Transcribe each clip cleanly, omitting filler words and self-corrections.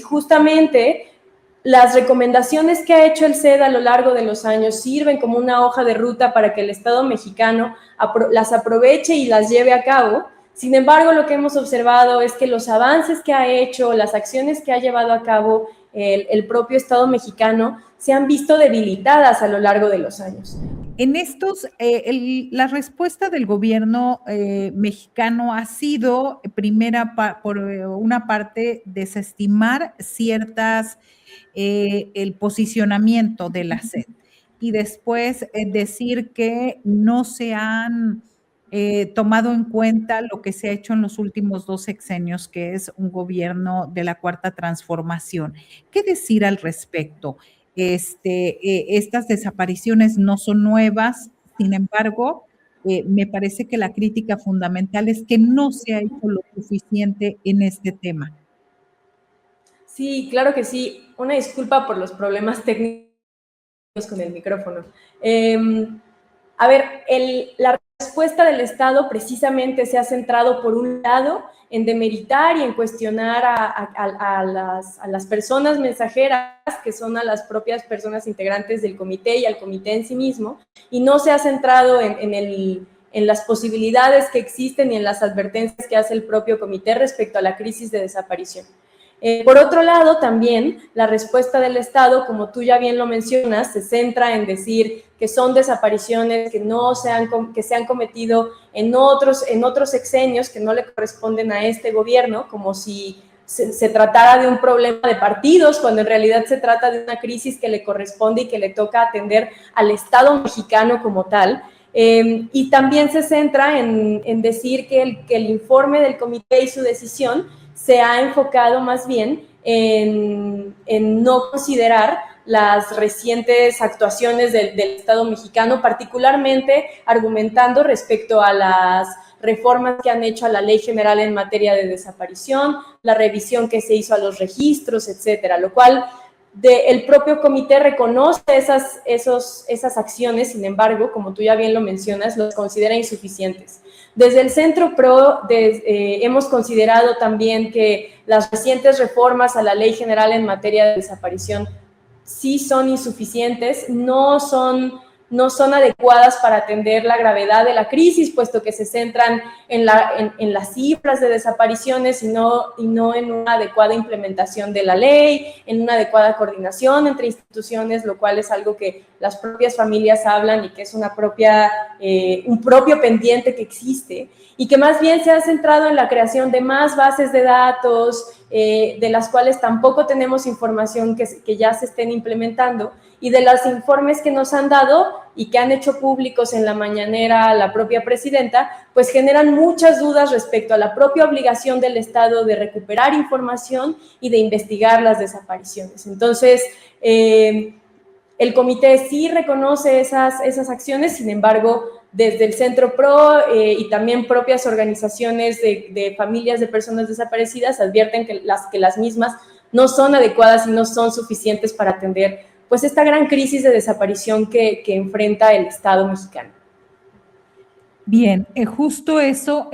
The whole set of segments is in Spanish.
justamente las recomendaciones que ha hecho el CED a lo largo de los años sirven como una hoja de ruta para que el Estado mexicano las aproveche y las lleve a cabo. Sin embargo, lo que hemos observado es que los avances que ha hecho, las acciones que ha llevado a cabo el propio Estado mexicano se han visto debilitadas a lo largo de los años. En estos, la respuesta del gobierno mexicano ha sido, por una parte, desestimar el posicionamiento de la SED y después decir que no se han tomado en cuenta lo que se ha hecho en los últimos 2 sexenios, que es un gobierno de la Cuarta Transformación. ¿Qué decir al respecto? Estas desapariciones no son nuevas, sin embargo, me parece que la crítica fundamental es que no se ha hecho lo suficiente en este tema. Sí, claro que sí. Una disculpa por los problemas técnicos con el micrófono. A ver, la respuesta del Estado precisamente se ha centrado, por un lado, en demeritar y en cuestionar a las personas mensajeras, que son a las propias personas integrantes del comité y al comité en sí mismo, y no se ha centrado en las posibilidades que existen y en las advertencias que hace el propio comité respecto a la crisis de desaparición. Por otro lado, también la respuesta del Estado, como tú ya bien lo mencionas, se centra en decir que son desapariciones que se han cometido en otros sexenios que no le corresponden a este gobierno, como si se tratara de un problema de partidos, cuando en realidad se trata de una crisis que le corresponde y que le toca atender al Estado mexicano como tal. Y también se centra en decir que el informe del comité y su decisión se ha enfocado más bien en no considerar las recientes actuaciones del Estado mexicano, particularmente argumentando respecto a las reformas que han hecho a la Ley General en materia de desaparición, la revisión que se hizo a los registros, etcétera, lo cual el propio comité reconoce esas acciones, sin embargo, como tú ya bien lo mencionas, los considera insuficientes. Desde el Centro PRO hemos considerado también que las recientes reformas a la Ley General en materia de desaparición sí son insuficientes, no son adecuadas para atender la gravedad de la crisis, puesto que se centran en las cifras de desapariciones y no en una adecuada implementación de la ley, en una adecuada coordinación entre instituciones, lo cual es algo que las propias familias hablan y que es un propio pendiente que existe, y que más bien se ha centrado en la creación de más bases de datos, de las cuales tampoco tenemos información que ya se estén implementando, y de los informes que nos han dado y que han hecho públicos en la mañanera la propia presidenta, pues generan muchas dudas respecto a la propia obligación del Estado de recuperar información y de investigar las desapariciones. Entonces, el comité sí reconoce esas acciones, sin embargo, desde el Centro PRO y también propias organizaciones de familias de personas desaparecidas advierten que las mismas no son adecuadas y no son suficientes para atender pues esta gran crisis de desaparición que enfrenta el Estado mexicano. Bien, justo eso,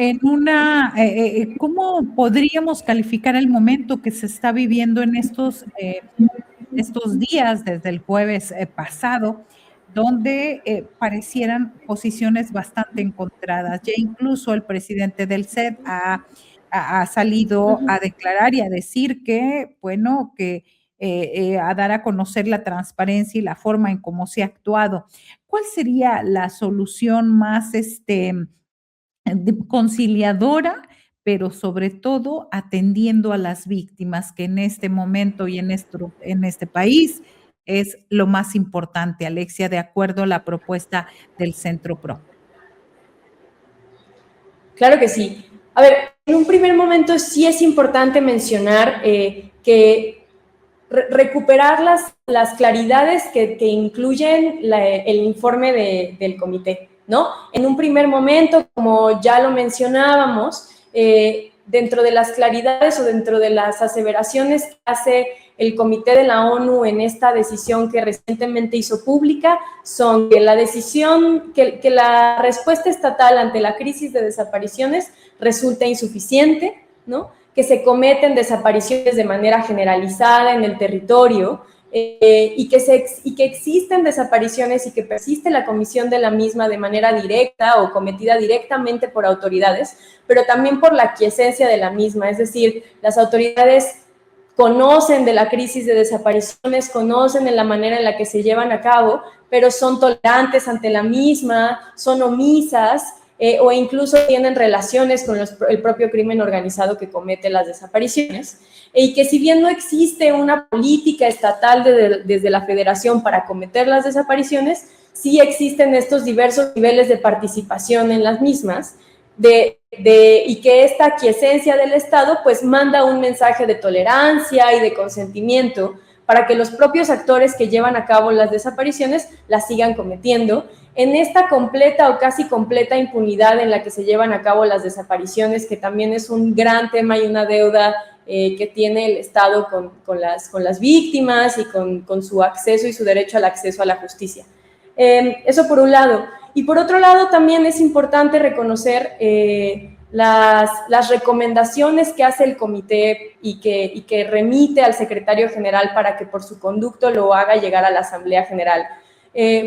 ¿cómo podríamos calificar el momento que se está viviendo en estos días, desde el jueves pasado, donde parecieran posiciones bastante encontradas? Ya incluso el presidente del CED ha salido a declarar y a decir que, bueno, a dar a conocer la transparencia y la forma en cómo se ha actuado. ¿Cuál sería la solución más conciliadora, pero sobre todo atendiendo a las víctimas, que en este momento y en este país es lo más importante, Alexia, de acuerdo a la propuesta del Centro PRO? Claro que sí. A ver, en un primer momento sí es importante mencionar que recuperar las claridades que incluyen el informe del comité, ¿no? En un primer momento, como ya lo mencionábamos, dentro de las claridades o dentro de las aseveraciones que hace el Comité de la ONU en esta decisión que recientemente hizo pública, son que que la respuesta estatal ante la crisis de desapariciones resulta insuficiente, ¿no? que se cometen desapariciones de manera generalizada en el territorio, y que existen desapariciones y que persiste la comisión de la misma de manera directa o cometida directamente por autoridades, pero también por la aquiescencia de la misma, es decir, las autoridades conocen de la crisis de desapariciones, conocen de la manera en la que se llevan a cabo, pero son tolerantes ante la misma, son omisas, o incluso tienen relaciones con el propio crimen organizado que comete las desapariciones, y que si bien no existe una política estatal desde la federación para cometer las desapariciones, sí existen estos diversos niveles de participación en las mismas, y que esta aquiescencia del Estado pues manda un mensaje de tolerancia y de consentimiento para que los propios actores que llevan a cabo las desapariciones las sigan cometiendo en esta completa o casi completa impunidad en la que se llevan a cabo las desapariciones, que también es un gran tema y una deuda que tiene el Estado con las víctimas y con su acceso y su derecho al acceso a la justicia. Eso por un lado. Y por otro lado, también es importante reconocer las recomendaciones que hace el comité y que remite al secretario general para que por su conducto lo haga llegar a la Asamblea General.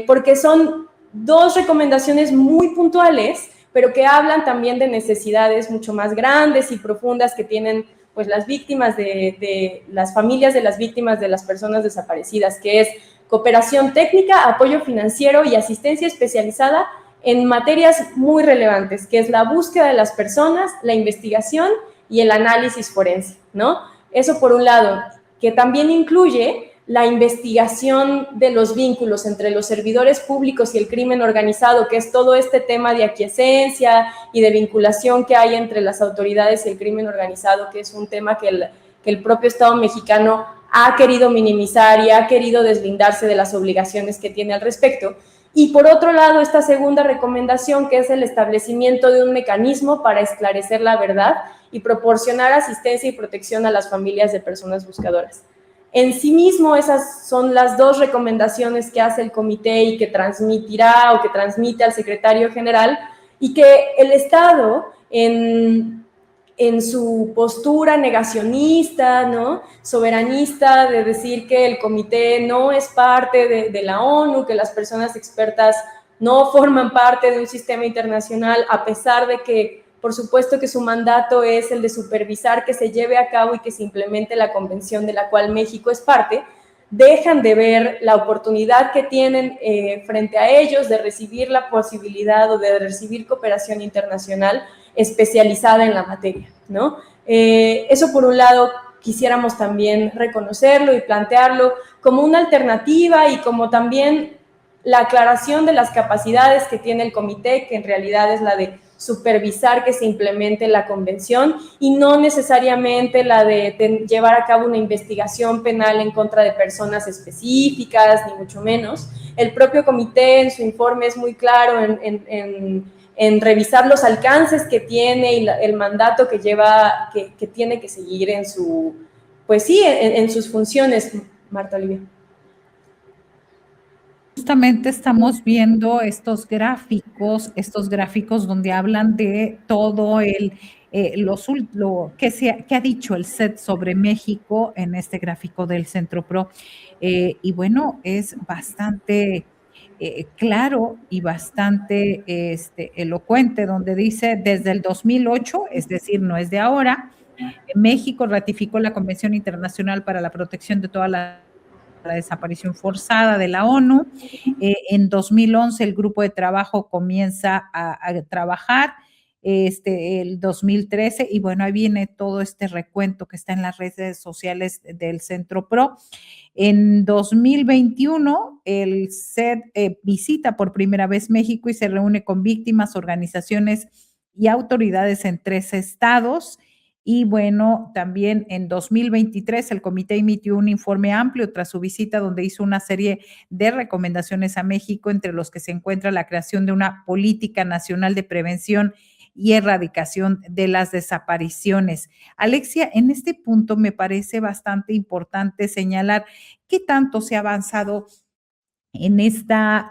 Porque son dos recomendaciones muy puntuales, pero que hablan también de necesidades mucho más grandes y profundas que tienen pues las víctimas de las familias de las víctimas de las personas desaparecidas, que es cooperación técnica, apoyo financiero y asistencia especializada en materias muy relevantes, que es la búsqueda de las personas, la investigación y el análisis forense, ¿no? Eso por un lado, que también incluye la investigación de los vínculos entre los servidores públicos y el crimen organizado, que es todo este tema de aquiescencia y de vinculación que hay entre las autoridades y el crimen organizado, que es un tema que el propio Estado mexicano ha querido minimizar y ha querido deslindarse de las obligaciones que tiene al respecto. Y por otro lado, esta segunda recomendación, que es el establecimiento de un mecanismo para esclarecer la verdad y proporcionar asistencia y protección a las familias de personas buscadoras. En sí mismo, esas son las dos recomendaciones que hace el comité y que transmitirá o que transmite al secretario general, y que el Estado, en su postura negacionista, ¿no? Soberanista, de decir que el comité no es parte de la ONU, que las personas expertas no forman parte de un sistema internacional, a pesar de que, por supuesto, que su mandato es el de supervisar que se lleve a cabo y que se implemente la convención de la cual México es parte, dejan de ver la oportunidad que tienen frente a ellos de recibir la posibilidad o de recibir cooperación internacional especializada en la materia, ¿no? Eso por un lado quisiéramos también reconocerlo y plantearlo como una alternativa y como también la aclaración de las capacidades que tiene el comité, que en realidad es la de supervisar que se implemente la convención y no necesariamente la de llevar a cabo una investigación penal en contra de personas específicas, ni mucho menos. El propio comité en su informe es muy claro en revisar los alcances que tiene y el mandato que lleva, que tiene que seguir en su, pues sí, en sus funciones, Marta Olivia. Justamente estamos viendo estos gráficos donde hablan de todo lo que ha dicho el SET sobre México en este gráfico del Centro-Pro. Y bueno, es bastante claro y bastante elocuente, donde dice desde el 2008, es decir, no es de ahora, México ratificó la Convención Internacional para la Protección de toda la desaparición forzada de la ONU. En 2011 el grupo de trabajo comienza a trabajar, el 2013, y bueno, ahí viene todo este recuento que está en las redes sociales del Centro Pro. En 2021, el SED visita por primera vez México y se reúne con víctimas, organizaciones y autoridades en 3 estados. Y bueno, también en 2023 el comité emitió un informe amplio tras su visita donde hizo una serie de recomendaciones a México, entre los que se encuentra la creación de una política nacional de prevención y erradicación de las desapariciones. Alexia, en este punto me parece bastante importante señalar qué tanto se ha avanzado en esta,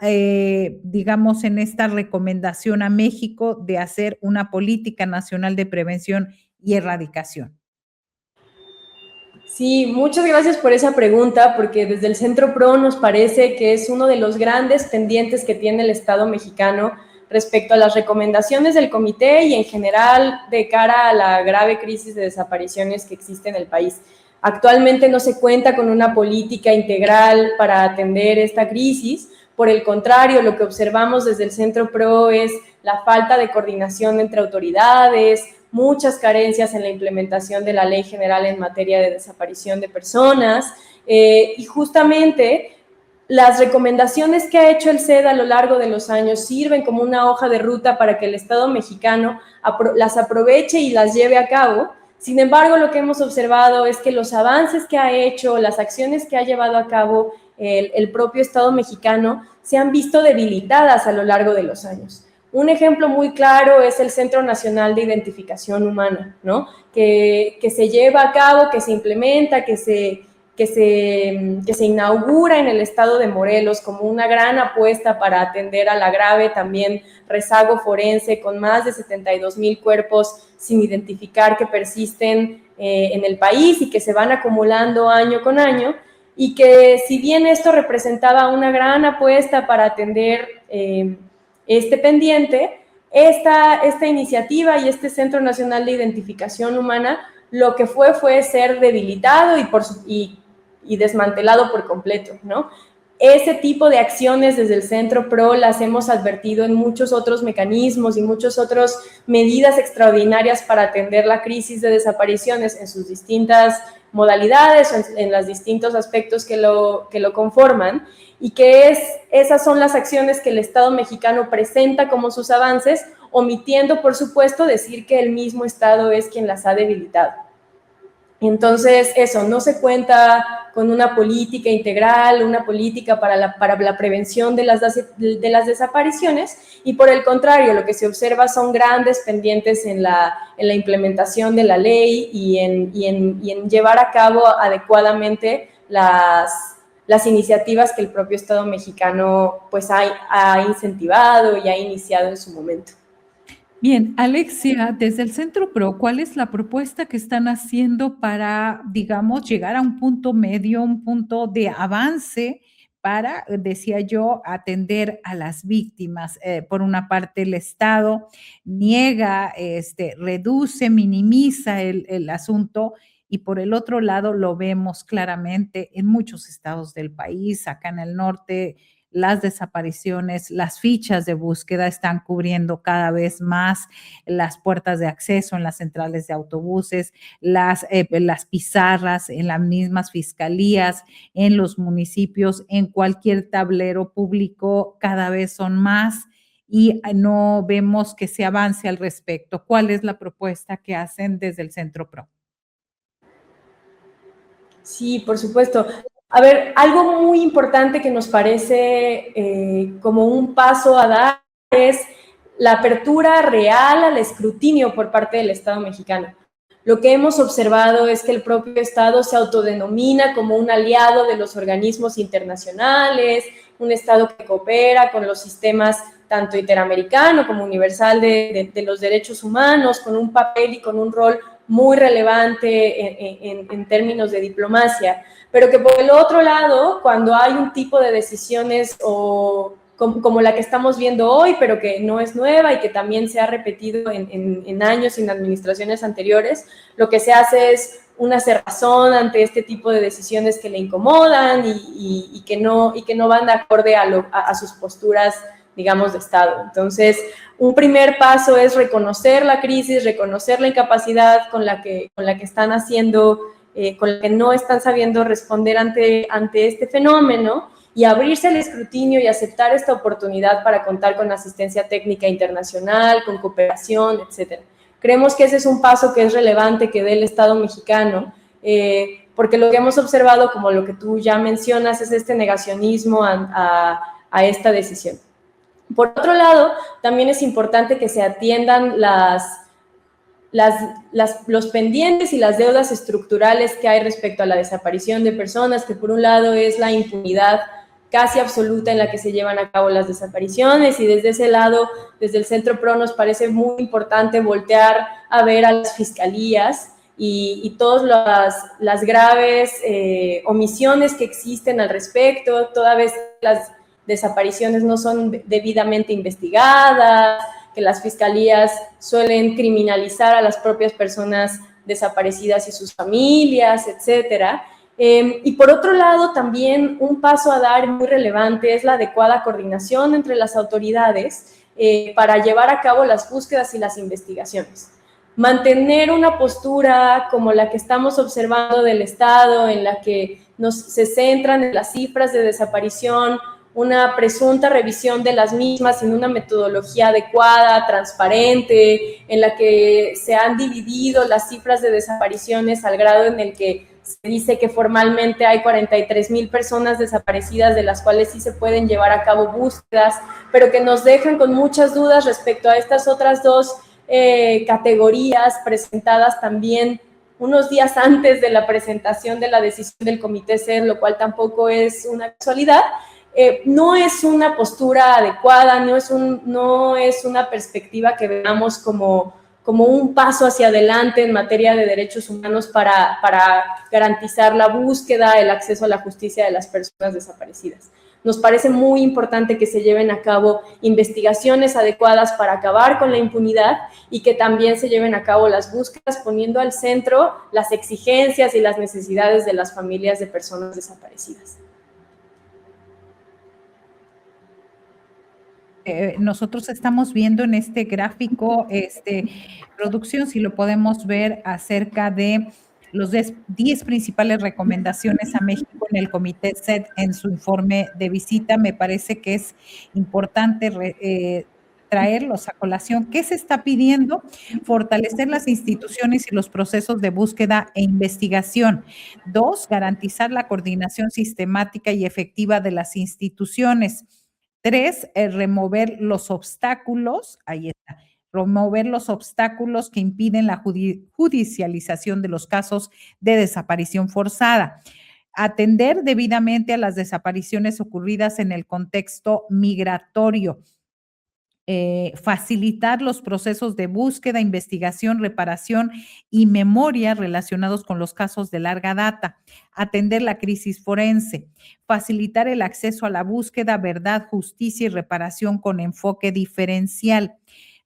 digamos, en esta recomendación a México de hacer una política nacional de prevención y erradicación. Sí, muchas gracias por esa pregunta, porque desde el Centro PRO nos parece que es uno de los grandes pendientes que tiene el Estado mexicano respecto a las recomendaciones del comité y en general de cara a la grave crisis de desapariciones que existe en el país. Actualmente no se cuenta con una política integral para atender esta crisis. Por el contrario, lo que observamos desde el Centro PRO es la falta de coordinación entre autoridades, muchas carencias en la implementación de la Ley General en materia de desaparición de personas, y justamente las recomendaciones que ha hecho el CED a lo largo de los años sirven como una hoja de ruta para que el Estado mexicano las aproveche y las lleve a cabo. Sin embargo, lo que hemos observado es que los avances que ha hecho, las acciones que ha llevado a cabo el propio Estado mexicano se han visto debilitadas a lo largo de los años. Un ejemplo muy claro es el Centro Nacional de Identificación Humana, ¿no? Que se lleva a cabo, que se implementa, que se inaugura en el estado de Morelos como una gran apuesta para atender a la grave también rezago forense con más de 72,000 cuerpos sin identificar que persisten en el país y que se van acumulando año con año, y que si bien esto representaba una gran apuesta para atender este pendiente, esta iniciativa y este Centro Nacional de Identificación Humana lo que fue ser debilitado y desmantelado por completo, ¿no? Ese tipo de acciones desde el Centro PRO las hemos advertido en muchos otros mecanismos y muchas otras medidas extraordinarias para atender la crisis de desapariciones en sus distintas modalidades, en los distintos aspectos que lo conforman, y que esas son las acciones que el Estado mexicano presenta como sus avances, omitiendo, por supuesto, decir que el mismo Estado es quien las ha debilitado. Entonces, eso, no se cuenta con una política integral, una política para la prevención de las desapariciones, y por el contrario, lo que se observa son grandes pendientes en la implementación de la ley y en llevar a cabo adecuadamente las iniciativas que el propio Estado mexicano pues ha incentivado y ha iniciado en su momento. Bien, Alexia, desde el Centro PRO, ¿cuál es la propuesta que están haciendo para, digamos, llegar a un punto medio, un punto de avance para, decía yo, atender a las víctimas? Por una parte, el Estado niega, reduce, minimiza el asunto, y por el otro lado lo vemos claramente en muchos estados del país, acá en el norte. Las desapariciones, las fichas de búsqueda están cubriendo cada vez más las puertas de acceso en las centrales de autobuses, las pizarras en las mismas fiscalías, en los municipios, en cualquier tablero público, cada vez son más, y no vemos que se avance al respecto. ¿Cuál es la propuesta que hacen desde el Centro PRO? Sí, por supuesto. A ver, algo muy importante que nos parece como un paso a dar es la apertura real al escrutinio por parte del Estado mexicano. Lo que hemos observado es que el propio Estado se autodenomina como un aliado de los organismos internacionales, un Estado que coopera con los sistemas tanto interamericano como universal de los derechos humanos, con un papel y con un rol muy relevante en términos de diplomacia, pero que por el otro lado, cuando hay un tipo de decisiones como la que estamos viendo hoy, pero que no es nueva y que también se ha repetido en años en administraciones anteriores, lo que se hace es una cerrazón ante este tipo de decisiones que le incomodan y que no van de acorde a sus posturas, digamos, de Estado. Entonces, un primer paso es reconocer la crisis, reconocer la incapacidad con la que están haciendo, con la que no están sabiendo responder ante este fenómeno, y abrirse al escrutinio y aceptar esta oportunidad para contar con asistencia técnica internacional, con cooperación, etcétera. Creemos que ese es un paso que es relevante que dé el Estado mexicano, porque lo que hemos observado, como lo que tú ya mencionas, es este negacionismo a esta decisión. Por otro lado, también es importante que se atiendan los pendientes y las deudas estructurales que hay respecto a la desaparición de personas, que por un lado es la impunidad casi absoluta en la que se llevan a cabo las desapariciones, y desde ese lado, desde el Centro PRO, nos parece muy importante voltear a ver a las fiscalías y todas las graves omisiones que existen al respecto, toda vez las desapariciones no son debidamente investigadas, que las fiscalías suelen criminalizar a las propias personas desaparecidas y sus familias, etcétera. Y por otro lado, también un paso a dar muy relevante es la adecuada coordinación entre las autoridades para llevar a cabo las búsquedas y las investigaciones. Mantener una postura como la que estamos observando del Estado, en la que se centran en las cifras de desaparición, una presunta revisión de las mismas en una metodología adecuada, transparente, en la que se han dividido las cifras de desapariciones al grado en el que se dice que formalmente hay 43,000 personas desaparecidas, de las cuales sí se pueden llevar a cabo búsquedas, pero que nos dejan con muchas dudas respecto a estas otras dos categorías presentadas también unos días antes de la presentación de la decisión del Comité CED, lo cual tampoco es una casualidad. No es una postura adecuada, no es una perspectiva que veamos como un paso hacia adelante en materia de derechos humanos para garantizar la búsqueda, el acceso a la justicia de las personas desaparecidas. Nos parece muy importante que se lleven a cabo investigaciones adecuadas para acabar con la impunidad y que también se lleven a cabo las búsquedas poniendo al centro las exigencias y las necesidades de las familias de personas desaparecidas. Nosotros estamos viendo en este gráfico, producción, si lo podemos ver, acerca de los 10 principales recomendaciones a México en el Comité CED en su informe de visita. Me parece que es importante traerlos a colación. ¿Qué se está pidiendo? Fortalecer las instituciones y los procesos de búsqueda e investigación. 2, garantizar la coordinación sistemática y efectiva de las instituciones. 3, remover los obstáculos, ahí está, remover los obstáculos que impiden la judicialización de los casos de desaparición forzada. Atender debidamente a las desapariciones ocurridas en el contexto migratorio. Facilitar los procesos de búsqueda, investigación, reparación y memoria relacionados con los casos de larga data, atender la crisis forense, facilitar el acceso a la búsqueda, verdad, justicia y reparación con enfoque diferencial,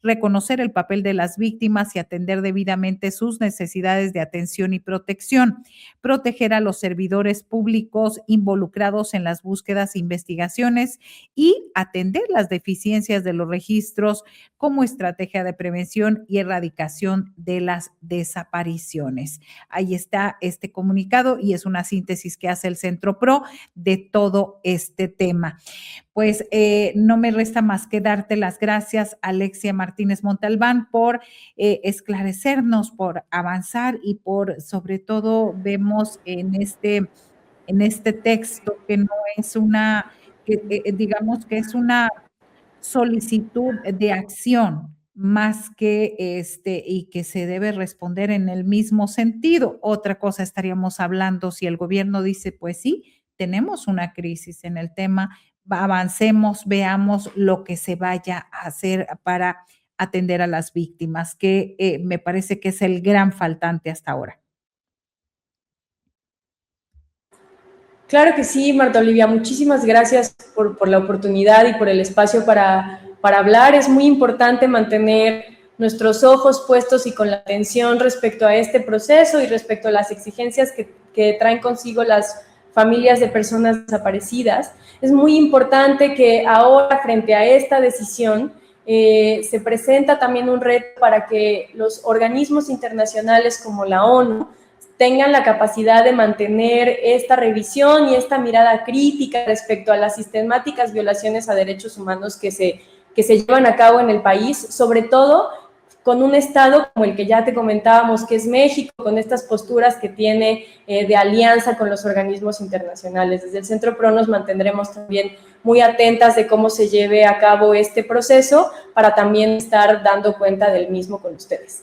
reconocer el papel de las víctimas y atender debidamente sus necesidades de atención y protección, proteger a los servidores públicos involucrados en las búsquedas e investigaciones y atender las deficiencias de los registros como estrategia de prevención y erradicación de las desapariciones. Ahí está este comunicado y es una síntesis que hace el Centro PRO de todo este tema. Pues no me resta más que darte las gracias, Alexia Martínez Montalbán, por esclarecernos, por avanzar y por, sobre todo, vemos en este texto que no es digamos que es una solicitud de acción más que y que se debe responder en el mismo sentido. Otra cosa estaríamos hablando si el gobierno dice, pues sí, tenemos una crisis en el tema, avancemos, veamos lo que se vaya a hacer para atender a las víctimas, que me parece que es el gran faltante hasta ahora. Claro que sí, Marta Olivia, muchísimas gracias por la oportunidad y por el espacio para hablar. Es muy importante mantener nuestros ojos puestos y con la atención respecto a este proceso y respecto a las exigencias que traen consigo las familias de personas desaparecidas. Es muy importante que ahora, frente a esta decisión, se presenta también un reto para que los organismos internacionales como la ONU tengan la capacidad de mantener esta revisión y esta mirada crítica respecto a las sistemáticas violaciones a derechos humanos que se llevan a cabo en el país, sobre todo con un Estado como el que ya te comentábamos, que es México, con estas posturas que tiene de alianza con los organismos internacionales. Desde el Centro PRO nos mantendremos también muy atentas de cómo se lleve a cabo este proceso para también estar dando cuenta del mismo con ustedes.